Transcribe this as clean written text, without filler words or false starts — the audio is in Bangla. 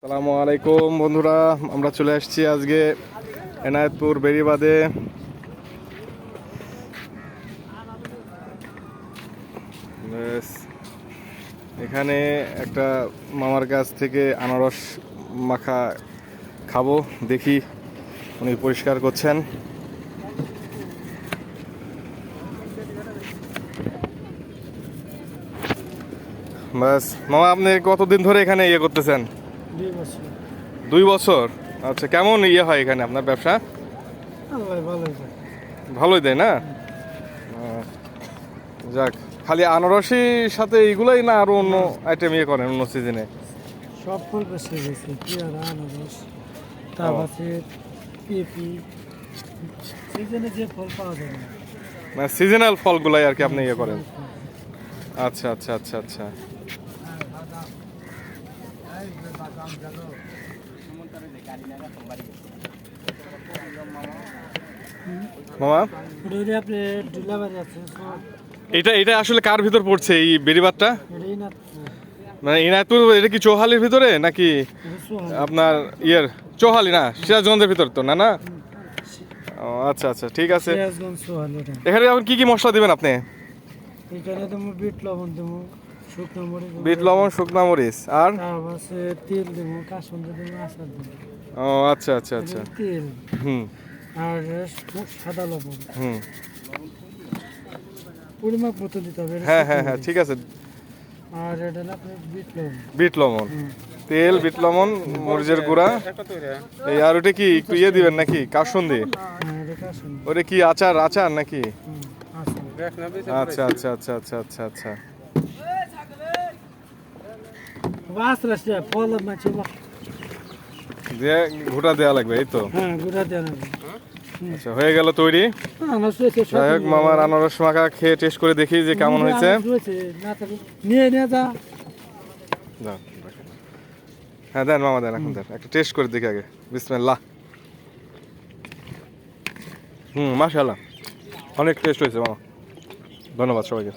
আসসালামু আলাইকুম বন্ধুরা, আমরা চলে আসছি আজকে এনায়েতপুর বেড়িবাঁধে। এখানে একটা মামার কাছ থেকে আনারস মাখা খাবো, দেখি উনি পরিষ্কার করছেন। বাস মামা, আপনি কতদিন ধরে এখানে করতেছেন? 2 বছর। 2 বছর? আচ্ছা, কেমন হয় এখানে আপনার ব্যবসা? ভালোই দেয় না? যাক, খালি আনারসির সাথে এইগুলাই না আরো অন্য আইটেম করেন অন্য সিজনে? সব ফল বেশি গেছে, পেয়ারা, আনারস, তারপরে পেঁপে, সিজনে যে ফল পাওয়া যায় না, মানে সিজনাল ফলগুলাই আর কি আপনি করেন? আচ্ছা আচ্ছা আচ্ছা আচ্ছা। মামা, আপনি ডিলাভারি আছে এটা এটা আসলে কার ভিতর পড়ছে এই বেড়িবাঁধটা? এটাই না, মানে এনায়তপুর, এটা কি চৌহালির ভিতরে নাকি আপনার চৌহালি না, সিরাজগঞ্জের ভিতর তো না? না, ও আচ্ছা আচ্ছা, ঠিক আছে। এখানে এখন কি কি মশলা দিবেন আপনি? এখানে দেবো বিট লবণ, দেবো শুকনো মরিচ, বিট লবণ, শুকনা মরিচ, আর তারপরে তেল দেবো, কাসুন্দি দেবো, আচার দেবো। ও আচ্ছা আচ্ছা আচ্ছা। তেল হুম আর সাদা লবণ, হুম, পরিমাপ মতো দিতে হবে। হ্যাঁ হ্যাঁ হ্যাঁ, ঠিক আছে। আর এটা হলো আপনার বিট লবণ। বিট লবণ, তেল, বিট লবণ, মরিচের গুঁড়া, এই আর ওটা কি একটু দিবেন নাকি কাসুন্দি? হ্যাঁ, এটা কাসুন্দি। ওটা কি আচার আচার নাকি? আচ্ছা আচ্ছা আচ্ছা আচ্ছা আচ্ছা আচ্ছা আচ্ছা। ফল মাছি দিয়ে ঘুটা দেওয়া লাগবে, এই তো? হ্যাঁ, গুঁড়া দেওয়া লাগবে। আচ্ছা, হয়ে গেল তৈরি। যাই হোক, মামার আনারস মাখা খেয়ে টেস্ট করে দেখি যে কেমন হয়েছে। নিয়ে নিয়ে যা। হ্যাঁ দেন মামা, দেন এখন, দেন একটা টেস্ট করে দেখি আগে। বিসমিল্লাহ। মাশাআল্লাহ, অনেক টেস্ট হয়েছে মামা। ধন্যবাদ সবাইকে।